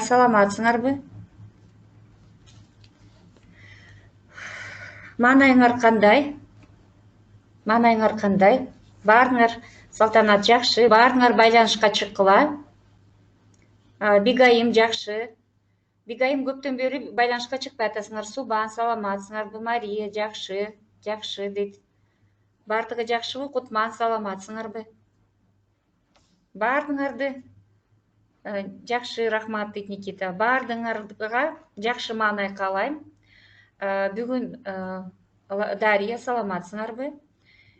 Саламатсыңарбы? Маанайыңар кандай? Маанайыңар кандай? Баарыңар салтанат жакшы, баарыңар байланышка чыккыла. Бигайым жакшы. Бигайым көптөн бери байланышка чыкпай атасыңар. Субан саламатсыңарбы? Мария жакшы, жакшы дейт. Бардыгы жакшыбы? Кутман саламатсыңарбы? Бардыңарды жакшы, рахмат дейт Никита. Бардыңарга жакшы маанай каалайм. Бүгүн Дарья саламатсыңарбы?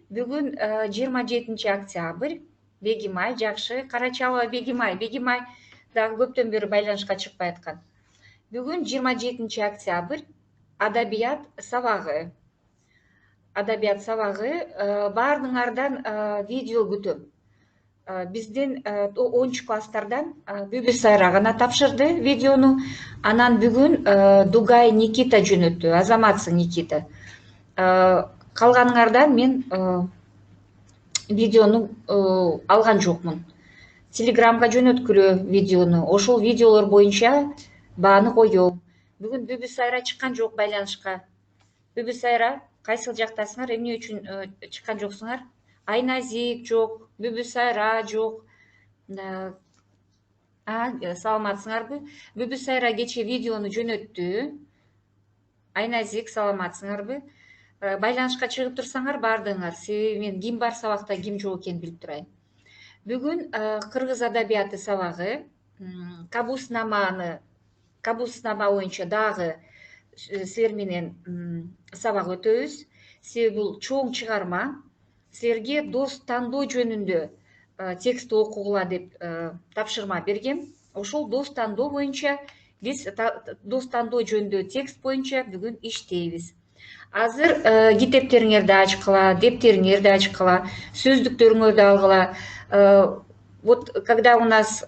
Бүгүн 27 октябрь. Бегимай жакшы. Карачалова Бегимай. Бегимай дагы көптөн бери байланышка чыкпай аткан. Бүгүн 27 октябрь. Адабият сабагы. Адабият сабагы. Бардыңардан видео күтөм. Биздин 10 класстардан Бүбү Сайра гана тапшырды видеону. Анан бүгүн Дугай Никита жөнөттү. Азаматсың Никита. Калганыңардан мен видеону алган жокмун. Телеграмга жөнөткүлө видеону. Ошол видеолор боюнча бааны коём. Бүгүн Бүбү Сайра чыккан жок байланышка. Бүбү Сайра, кайсыл жактасыңар? Эмне үчүн чыккан жоксуңар? Айназик жок, Бүбү Сайра жок. Саламатсыңарбы? Бүбү Сайра кече видеону жөнөттү. Айназик саламатсыңарбы? Байланышка чыгып турсаңар бардыңар. Себеби мен ким бар сабакта, ким жок экенин билип турайын. Бүгүн кыргыз адабияты сабагы, кабуснама боюнча дагы силер менен сабак өтөбүз. Себеби бул чоң чыгарма. Силерге дос тандоо жөнүндө текстти окугула деп тапшырма бергем. Ошол дос тандоо боюнча биз дос тандоо жөнүндө текст боюнча бүгүн иштейбиз. Азыр китептериңерди ачкыла, дептериңерди ачкыла, сөздүктөрүңөрдү алгыла. Вот когда у нас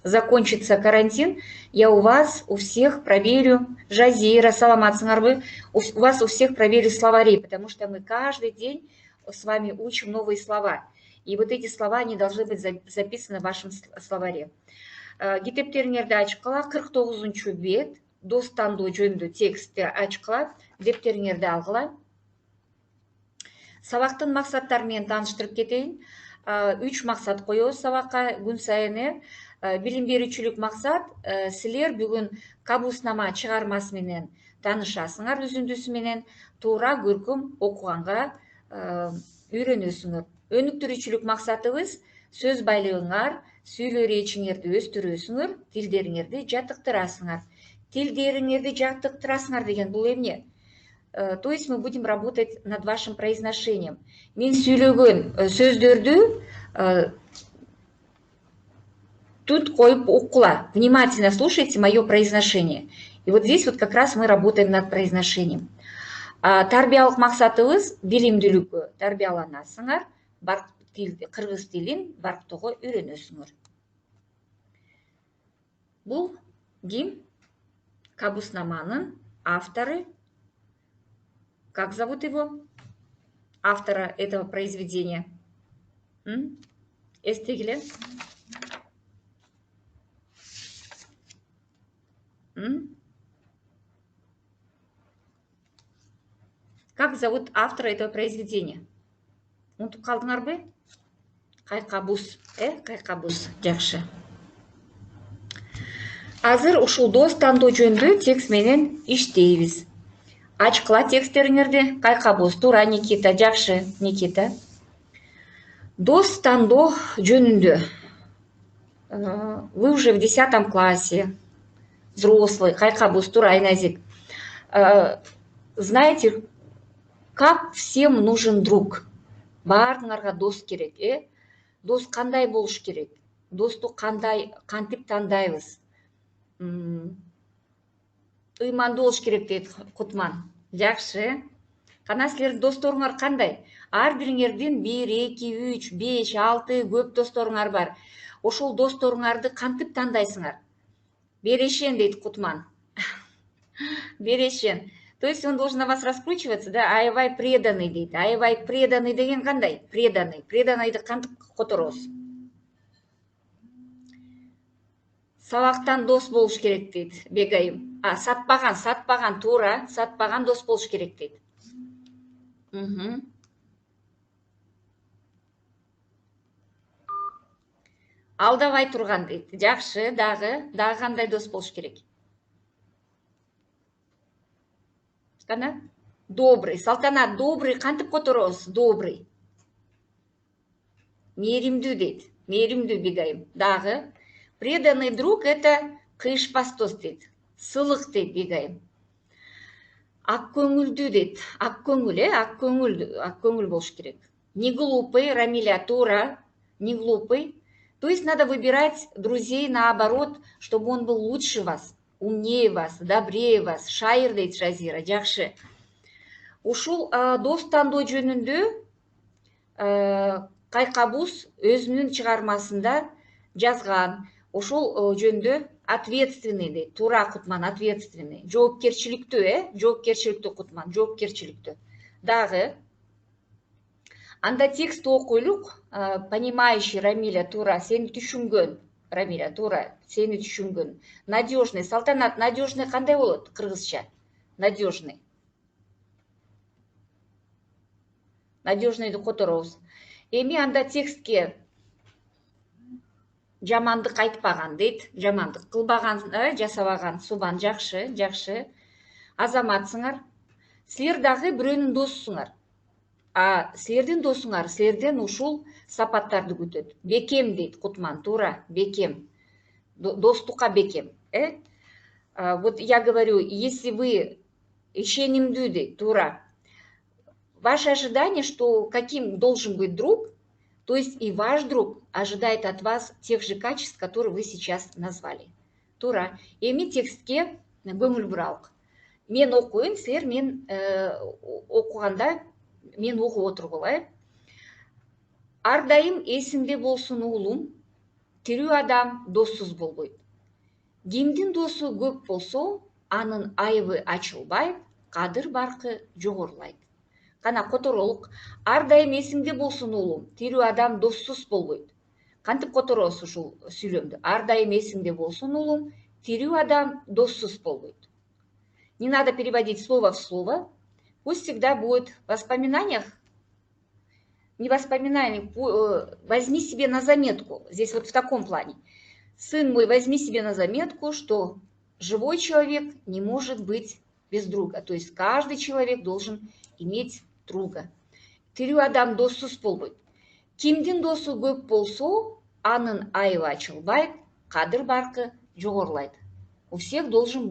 закончится карантин, я у вас у всех проверю, Жазира, саламатсыңарбы, у вас у всех проверю словари, потому что мы каждый день с вами учим новые слова. И вот эти слова, они должны быть записаны в вашем словаре. Китептериңерди ачкыла, 49 бет, дос тандоо жөнүндө текстти ачкыла, дептериңерди алгыла. Сабактын максаттары менен тааныштырып кетейин. 3 максат коебуз сабакка күн сайын. Билим берүүчүлүк максат, силер бүгүн кабуснама чыгармасы менен таанышасыңар, үзүндүсү менен туура көркөм окуганга үйрөнөсүңөр. Өнүктүрүүчүлүк максатыбыз сөз байлыгыңар, сүйлөө речиңерди өстүрөсүңөр, тилдериңерди жаттыктырасыңар. Тилдериңерди жаттыктырасыңар деген бул эмне? То есть мы будем работать над вашим произношением. Мен сүйлөгөн сөздөрдү тут коюп окула. Внимательно слушайте мое произношение. И вот здесь вот как раз мы работаем над произношением. Тарбиялык максатыбыз билимдүүлүккө тарбияланасыңар, кыргыз тилин барктоого үйрөнөсүңөр. Бул ким? Кабуснаманын автору. Как зовут его? Автора этого произведения. Эстегиле. Как зовут автора этого произведения? Унутуп калдыңарбы? Кайкабус. Кайкабус. Жакшы. Азыр ушул дос тандоо жөнүндө текст менен иштейбиз. Ачкыла тексттериңерди. Кайкабус. Туура, Никита. Жакшы, Никита. Дос тандоо жөнүндө. Вы уже в 10 классе. Взрослый. Кайкабус. Туура, Айназик. Знаете, как всем нужен друг? Баарыңарга дос керек, Дос кандай болуш керек? Досту кантип тандайбыз? Ыймандуу болуш керек дейт Кутман. Жакшы. Кана силердин досторуңар кандай? Ар бириңердин 1, 2, 3, 5, 6 көп досторуңар бар. Ошол досторуңарды кантип тандайсыңар? Берешен дейт Кутман. Берешен. То есть он должен на вас раскручиваться, да? Аябай преданный дейт. Аябай преданный деген кандай? Преданный. Преданныйды кантип которобуз? Сабактан дос болуш керек дейт Бегайым. Сатпаган туура, сатпаган дос болуш керек дейт. Алдабай турган дейт. Жакшы, дагы кандай дос болуш керек? Кана? Добрый. Салтанат, добрый кантип которобуз? Добрый. Мээримдүү дейт. Мээримдүү Бегайым. Дагы преданный друг это кыйышпас дос дейт. Сылык дейт Бегайым. Ак көңүлдүү дейт. Ак көңүл, ак көңүл болуш керек. Не глупый, Рамиля, туура. Не глупый. То есть надо выбирать друзей наоборот, чтобы он был лучше вас, умнее вас, добрее вас. Шайыр дейт Жазира, жакшы. Ушул дос тандоо жөнүндө Кайкабуз өзүнүн чыгармасында жазган. Ошол жөнүндө ответственный дейт. Туура Кутман, ответственный. Жоопкерчиликтүү, жоопкерчиликтүү Кутман, жоопкерчиликтүү. Дагы анда текст окуйлук. Понимающий Рамиля, туура, сени түшүнгөн. Рамиля, туура, сени түшүнгөн. Надежный, Салтанат, надежный кандай болот кыргызча? Надежный. Надежныйды которобуз. Эми анда текстке жамандык айтпаган дейт. Жамандык кылбаган, жасабаган. Субан, жакшы, жакшы. Азаматсыңар. Силер дагы бирөөнүн досусуңар. Силердин досуңар силерден ушул сапаттарды күтөт. Бекем дейт Кутман, туура, бекем. Достукка бекем. Вот я говорю, если вы ишенимдүү дейт, туура. Ваше ожидание, что каким должен быть друг, то есть и ваш друг ожидает от вас тех же качеств, которые вы сейчас назвали. Туура. Эми текстке көңүл буралык. Мен окуйм, силер мен окуганда мен окуп отургула, Ар дайым эсиңде болсун уулум, тирүү адам доссуз болбойт. Кимдин досу көп болсо, анын айыбы ачылбайт, кадыр баркы жогорулайт. Кана которолук. Ар дайым эсиңде болсун уулум, тирүү адам доссуз болбойт. Кантип которобуз ушул сүйлөмдү? Ар дайым эсиңде болсун уулум, тирүү адам доссуз болбойт. Не надо переводить слово в слово. Пусть всегда будет в воспоминаниях. Не воспоминания, возьми себе на заметку. Здесь вот в таком плане. Сын мой, возьми себе на заметку, что живой человек не может быть без друга. То есть каждый человек должен иметь друга. Тирүү адам доссуз болбойт. Кимдин досу көп болсо, анын айыбы ачылбайт, кадыр баркы жогорулайт. У всех должен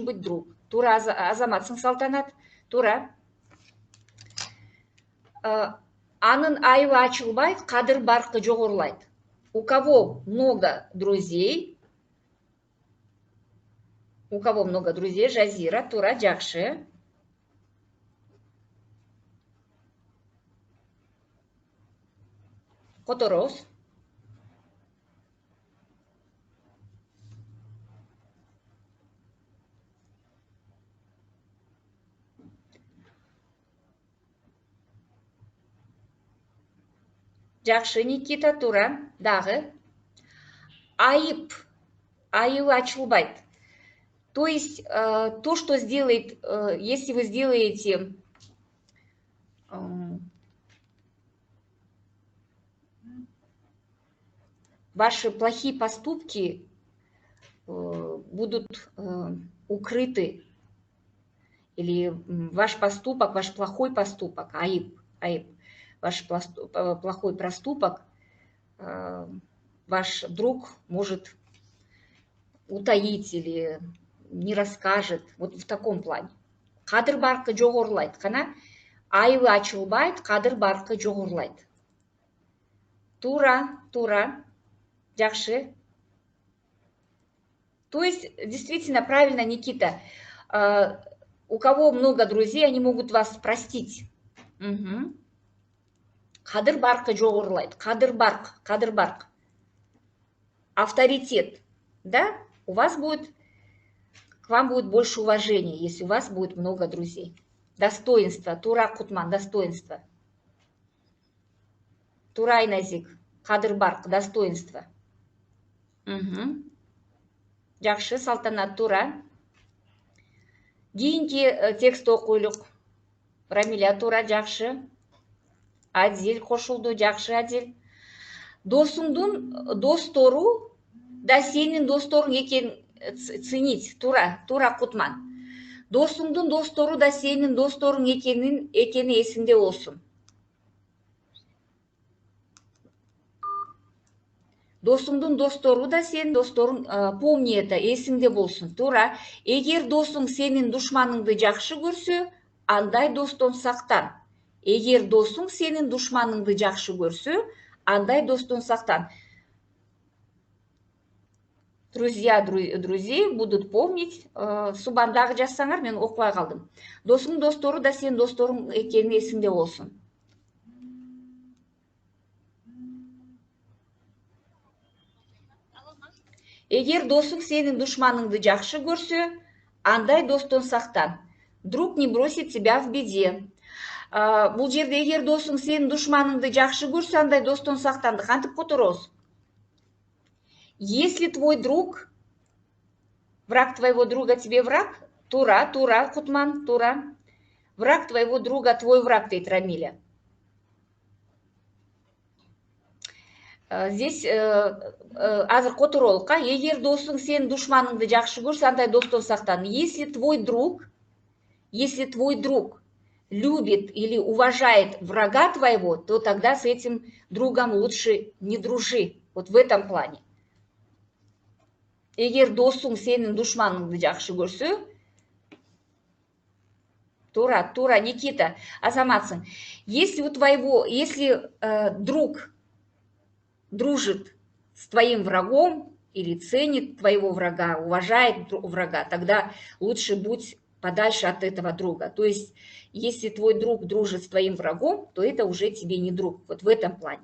быть друг. Туура, Азаматсың, Салтанат, туура. Анын айыбы ачылбайт, кадыр баркы жогорулайт. У кого много друзей, Жазира, туура, жакшы. Которобуз. Жакшы, Никита, туура. Дагы. Айып. Айыбы ачылбайт. То есть, то, что сделает, если вы сделаете ваши плохие поступки будут укрыты, или ваш поступок, ваш плохой поступок, айып, ваш плохой проступок, ваш друг может утаить или не расскажет, вот в таком плане. Кадыр баркы жогорулайт, кана айыбы ачылбайт, кадыр баркы жогорулайт. Туура, туура, жакшы. То есть, действительно, правильно, Никита, у кого много друзей, они могут вас простить. Кадыр баркы жогорулайт, кадыр барк. Авторитет, да? К вам будет больше уважения, если у вас будет много друзей. Достоинство, туура Кутман, достоинство. Турай Назик, кадыр барк, достоинство. Жакшы, Салтанат, туура. Кийинки текст окуйлук. Рамиля, туура, жакшы. Адил кошулду, жакшы, Адил. Досуңдун достору да сенин досторуң экенин ценить. Туура, туура, Кутман. Досуңдун достору да сенин досторуң экени эсиңде болсун. Досуңдун достору да сенин досторуң, помни это, эсиңде болсун. Туура. Эгер досуң сенин душманыңды жакшы көрсө, андай достон сактан. Эгер досуң сенин душманыңды жакшы көрсө, андай достон сактан. Друзья, друзей будут помнить. Субандагы жазсаңар, мен окубай калдым. Досуң достору да сенин досторуң экени эсиңде болсун. Эгер досуң сенин душманыңды жакшы көрсө, андай достон сактан. Друг не бросит тебя в беде. Бул жерде эгер досуң сенин душманыңды жакшы көрсө, андай достон сактанды кантип которобуз? Если твой друг, враг твоего друга тебе враг, тура, тура, Кутман, тура. Враг твоего друга твой враг, дейт Рамиля. Здесь азыр которолукка, эгер досуң сенин душманыңды жакшы көрсө, андай достон сактан. Если твой друг любит или уважает врага твоего, то тогда с этим другом лучше не дружи. Вот в этом плане. Эгер досуң сенин душманыңды жакшы көрсө, тура, тура, Никита, азаматсың. Если друг дружит с твоим врагом или ценит твоего врага, уважает врага, тогда лучше будь подальше от этого друга. То есть, если твой друг дружит с твоим врагом, то это уже тебе не друг. Вот в этом плане.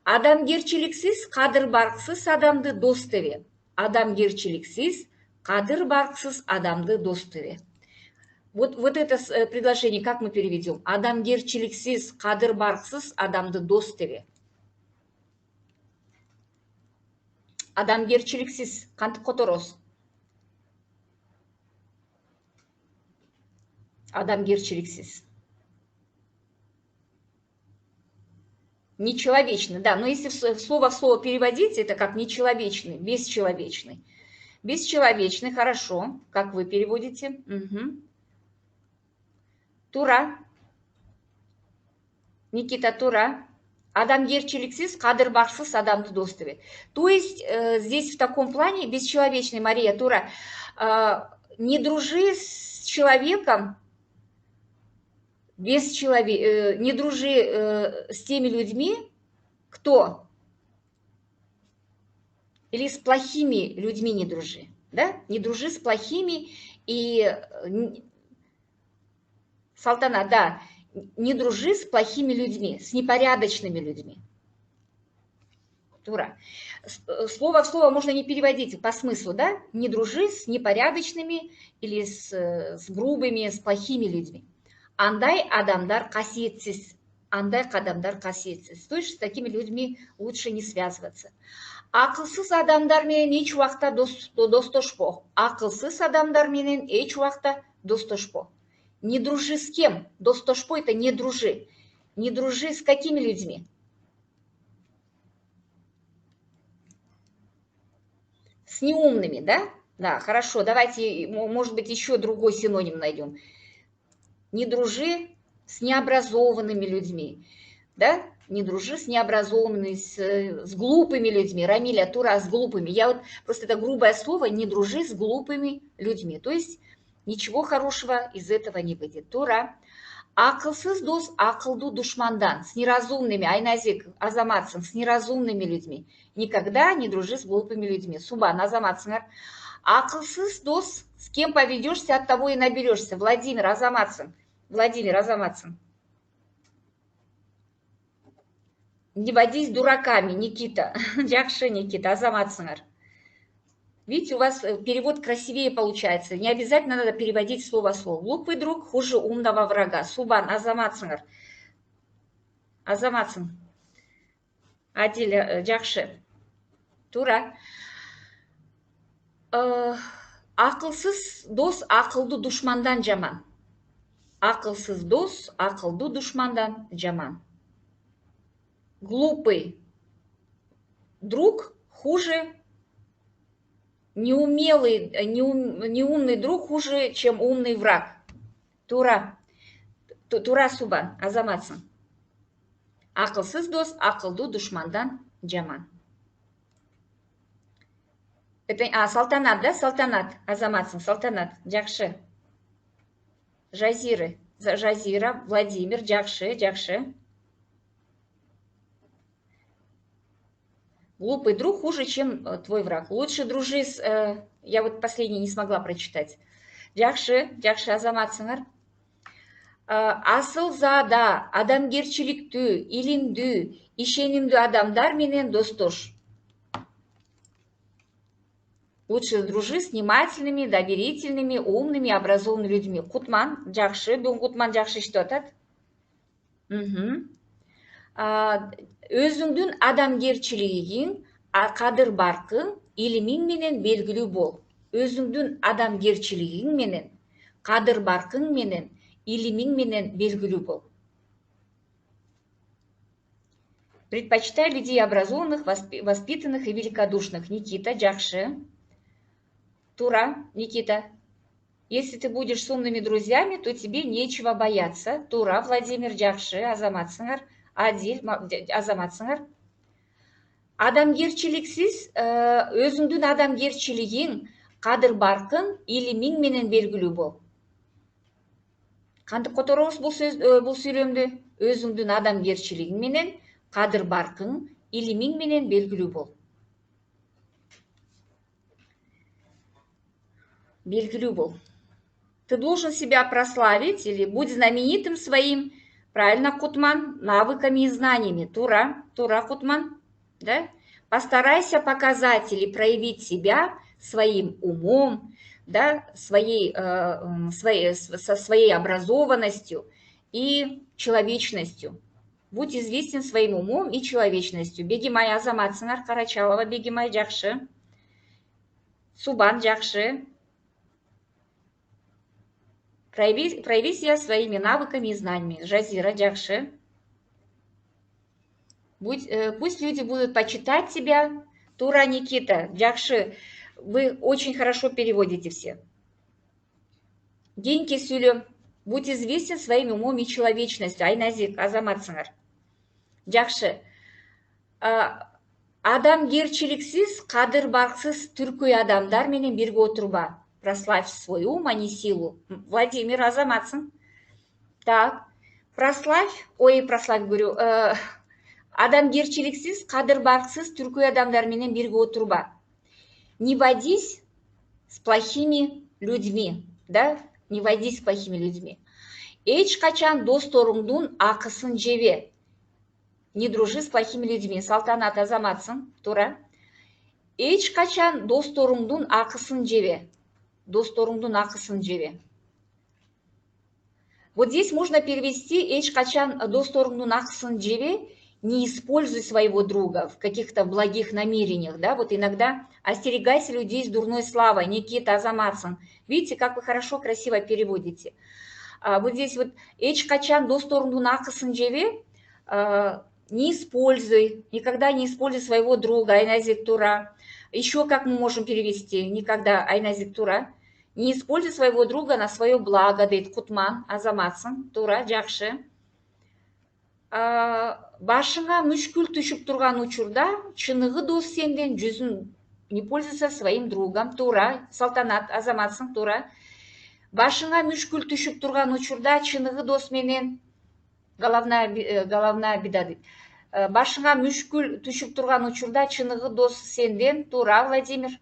Адамгерчиликсиз, кадыр барксыз адамды дос дебе. Адамгерчиликсиз, кадыр барксыз адамды дос дебе. Вот это предложение как мы переведем? Адамгерчиликсиз, кадыр барксыз адамды дос дебе. Адамгерчиликсиз, кантип которобуз? Адамгерчиликсиз. Нечеловечный, да, но если слово в слово переводить, это как нечеловечный, бесчеловечный. Бесчеловечный, хорошо. Как вы переводите? Угу. Тура. Никита, тура. Адамгерчиликсиз, кадыр барксыз адамды дос дебе. То есть здесь в таком плане бесчеловечный, Мария, тура. Не дружи с человеком, не дружи с теми людьми, кто? Или с плохими людьми не дружи, да? Не дружи с плохими и... Салтана, да, не дружи с плохими людьми, с непорядочными людьми. Тура. Слово в слово можно не переводить по смыслу, да? Не дружи с непорядочными или с грубыми, с плохими людьми. Андай адамдар касиетсиз. Андай адамдар касиетсиз. То есть с такими людьми лучше не связываться. Акылсыз адамдар менен эч убакта достошпо. Акылсыз адамдар менен эч убакта достошпо. Не дружи с кем? Достошпо это не дружи. Не дружи с какими людьми? С неумными, да? Да, хорошо. Давайте, может быть, еще другой синоним найдем. Не дружи с необразованными людьми, да? Не дружи с необразованными, с глупыми людьми. Рамиля, тура, с глупыми. Я вот просто это грубое слово, не дружи с глупыми людьми. То есть ничего хорошего из этого не выйдет. Тура. Акылсыз дос акылду душмандан. С неразумными, Айназик, азаматсың, с неразумными людьми. Никогда не дружи с глупыми людьми. Субан, азаматсыңар. Акылсыз дос, с кем поведешься, от того и наберешься. Владимир, азаматсың. Владимир, азаматсың. Не водись дураками, Никита. Жакшы, Никита, азаматсыңар. Видите, у вас перевод красивее получается. Не обязательно надо переводить слово в слово. Глупый друг хуже умного врага. Субан, азаматсыңар. Азаматсың. Адиля, жакшы. Тура. Акылсыз дос акылды душмандан жаман. Акылсыз дос акылды душмандан жаман. Глупый друг хуже, неумный друг хуже, чем умный враг. Тура. Тура субан, азаматсың. Акылсыз дос акылды душмандан жаман. Это, Салтанат, да? Салтанат, азаматсың, Салтанат, жақшы. Жазира, Владимир, жақшы. Глупый друг хуже, чем твой враг. Лучше дружи с... Я вот последний не смогла прочитать. Жақшы, азаматсыңар. Асыл зада, адамгерчиликтүү, илимдүү, ишенимдүү адамдар менен достош. Лучше дружи с внимательными, доверительными, умными, образованными людьми. Кутман, жақшы, бүгін Кутман жақшы иштеп атат. Өзүңдүн адамгерчилигиң, кадыр баркың, илимиң менен белгилүү бол. Өзүңдүн адамгерчилигиң менен, кадыр баркың менен, илимиң менен белгилүү бол. Предпочитай людей образованных, воспитанных и великодушных. Никита, жақшы. Тура, Никита. Если ты будешь с умными друзьями, то тебе нечего бояться. Тура, Владимир, жақшы, азаматсыңар. Адил, азаматсыңар. Адамгерчиликсиз, өзүңдүн адамгерчилигиң, кадыр баркың, илимиң менен белгилүү бол. Кантип которобуз бул сүйлөмдү? Өзүңдүн адамгерчилигиң менен, кадыр баркың, илимиң менен белгилүү бол. Белгилүү бол. Ты должен себя прославить или будь знаменитым своим, правильно, Кутман, навыками и знаниями. Тура, Кутман, да? Постарайся показать или проявить себя своим умом, да, со своей образованностью и человечностью. Будь известен своим умом и человечностью. Бегимай, азаматсыңар, Карачалова, Бегимай, жақшы. Субан, жақшы. Прояви себя своими навыками и знаниями. Жазира, жақшы. Пусть люди будут почитать тебя. Тура, Никита, жақшы. Вы очень хорошо переводите все. Геньки сүйлөм. Будь известен своим умом и человечностью. Айназик, азаматсыңар. Жақшы. Адамгерчиликсиз, кадыр барксыз түркөй адамдар менен бирге отурба. Прославь свой ум, а не силу. Владимир, азаматсың. Так. Прославь, говорю. Адамгерчиликсиз, кадыр барксыз түркөй адамдар менен бирге отурба. Не водись с плохими людьми, да? Не водись с плохими людьми. Эч качан досторуңдун акысын жебе. Не дружи с плохими людьми. Салтанат, азаматсың. Тура. Эч качан досторуңдун акысын жебе. Досторуңдун акысын жебе. Вот здесь можно перевести эч качан досторуңдун акысын жебе. Не используй своего друга в каких-то благих намерениях, да, вот иногда остерегайся людей с дурной славой. Никита, азаматсың. Видите, как вы хорошо, красиво переводите. Вот здесь вот эч качан досторуңдун акысын жебе. Не используй, никогда не используй своего друга, Айназик, Тура. Еще как мы можем перевести, никогда, Айназик, Тура. Не используй своего друга на свое благо, дейт Кутман, азаматсың, Тура, жақшы. Башыңа мүшкүл түшүп турган учурда, чыныгы дос сенден жүзүн не пользуйся своим другом, Тура, Салтанат, азаматсың, Тура. Башыңа мүшкүл түшүп турган учурда, чыныгы дос менен головная беда. Башыңа мүшкүл түшүп турган учурда, чыныгы дос сенден, Тура, Владимир.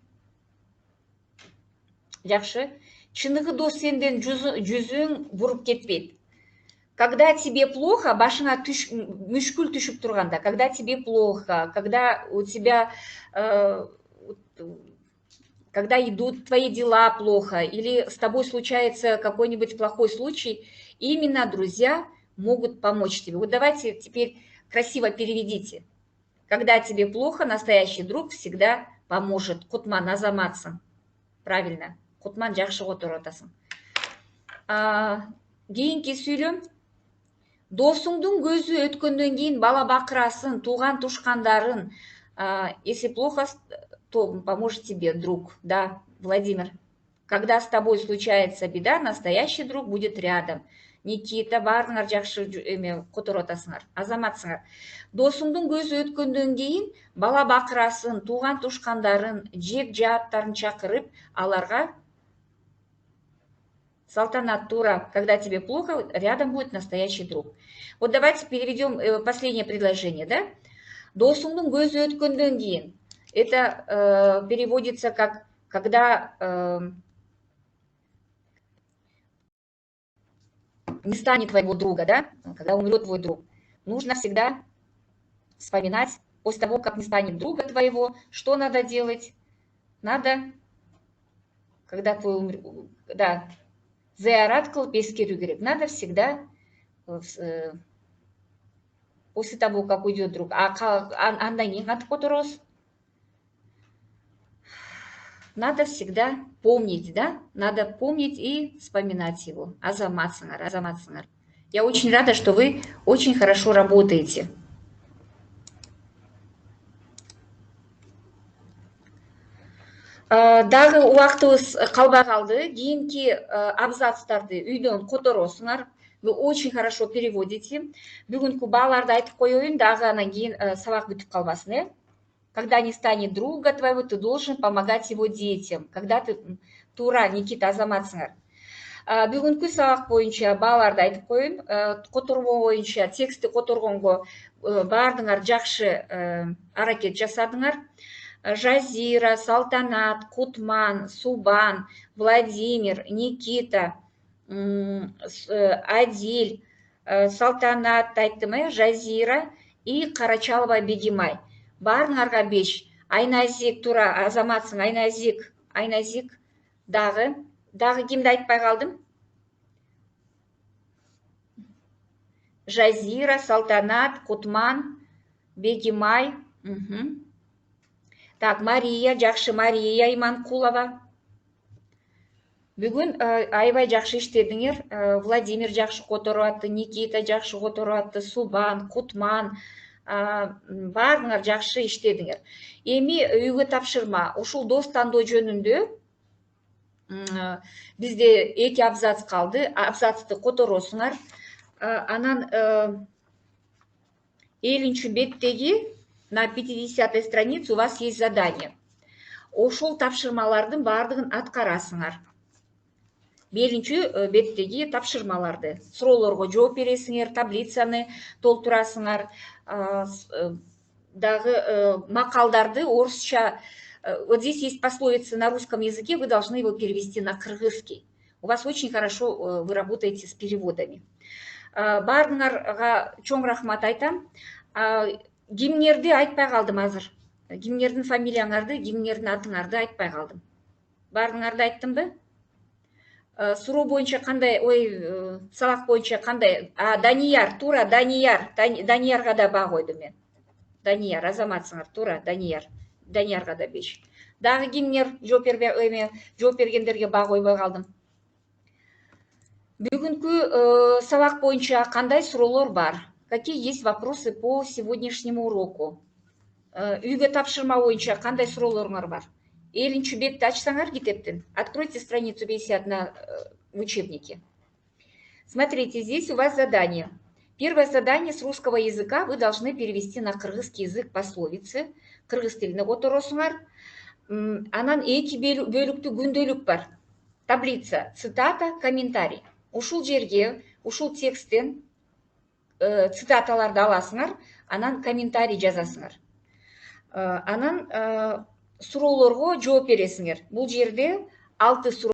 Жақшы. Чыныгы дос сенден жүзүң буруп кетпейт. Когда тебе плохо, башыңа мүшкүл түшүп турганда, когда тебе плохо, когда у тебя, когда идут твои дела плохо, или с тобой случается какой-нибудь плохой случай, именно друзья могут помочь тебе. Вот давайте теперь красиво переведите. Когда тебе плохо, настоящий друг всегда поможет. Кутман, азаматсың. Правильно. Кутман жакшы которуп атасың. Кийинки сүйлөм. Досуңдун көзү өткөндөн кийин бала бакырасын, тууган тушкандарын. Если плохо, то поможет тебе друг. Да, Владимир. Когда с тобой случается беда, настоящий друг будет рядом. Никита, баарыңар жакшы эме которуп атасыңар, азаматсыңар. Досуңдун көзү өткөндөн кийин бала бакырасын, тууган тушкандарын, жек жааттарын чакырып, аларга Салтанат, Тура, когда тебе плохо, рядом будет настоящий друг. Вот давайте переведем последнее предложение, да? Досуңдун көзү өткөндөн кийин. Это переводится как когда не станет твоего друга, да? Когда умрет твой друг. Нужно всегда вспоминать, после того, как не станет друга твоего, что надо делать? Надо, когда твой умрет, да, зиярат кылып эскерүү керек. Надо всегда, после того, как уйдет друг, андан кийин кантип которобуз? Надо всегда помнить, да? Надо помнить и вспоминать его. Азаматсыңар, азаматсыңар. Я очень рада, что вы очень хорошо работаете. Дагы убактыбыз калбай калды. Кийинки абзацтарды үйдөн которосуңар. Вы очень хорошо переводите. Бүгүнкү бааларды айтып коеюн, дагы анан кийин сабак бүтүп калбасын, э? Когда не станет друга твоего, ты должен помогать его детям. Когда ты, Тура, Никита, азаматсыңар. Бүгүнкү сабак боюнча бааларды айтып коеюн. Которгон боюнча текстти которгонго баардыгыңар жакшы аракет жасадыңар. Жазира, Салтанат, Кутман, Субан, Владимир, Никита, Адиль, Салтанат айттым, Жазира и Карачалова Бегимай. Баарыңарга 5. Айназик, Тура, азаматсың, Айназик, дагы кимди айтпай калдым? Жазира, Салтанат, Кутман, Бегимай. Так, Мария, жакшы Мария Иманкулова. Бүгүн аябай жакшы иштедиңер. Владимир жакшы которуп атты, Никита жакшы которуп атты, Субан, Кутман, баарыңар жакшы иштедиңер. Эми үйгө тапшырма. Ушул дос тандоо жөнүндө бизде 2 абзац калды. Абзацты которосуңар. Анан 50 беттеги на 50-й странице у вас есть задание. Ошол тапшырмалардын баардыгын аткарасыңар. 50 беттеги тапшырмаларды. Суроолорго жооп бересиңер, таблицаны толтурасыңар. Дагы макалдарды орусча. Вот здесь есть пословица на русском языке, вы должны его перевести на кыргызский. У вас очень хорошо вы работаете с переводами. Баарыңарга чоң рахмат айтам. Кимдерди айтпай калдым азыр. Кимдердин фамилияңарды, кимдердин атыңарды айтпай калдым. Баарыңарды айттымбы? Суроо боюнча кандай, сабак боюнча кандай? Данияр, Тура, Даниярга да баа койдум мен. Данияр, азаматсыңар, Тура, Даниярга да 5. Дагы кимдер жооп бергендерге баа койбой калдым. Бүгүнкү сабак боюнча кандай суроолор бар? Какие есть вопросы по сегодняшнему уроку? Үйгө тапшырма боюнча кандай суроолоруңар бар? 50 бетти ачсаңар китептин. Откройте страницу 50 в учебнике. Смотрите, здесь у вас задание. Первое задание с русского языка вы должны перевести на кыргызский язык пословицы. Кыргыз тилине которосуңар. Анан 2 бөлүктүү күндөлүк бар. Таблица, цитата, комментарий. Ушул жерге, ушул тексттен цитаталарды аласыңар, анан комментарий жазасыңар. Анан суроолорго жооп бересиңер. Бул жерде 6 суроо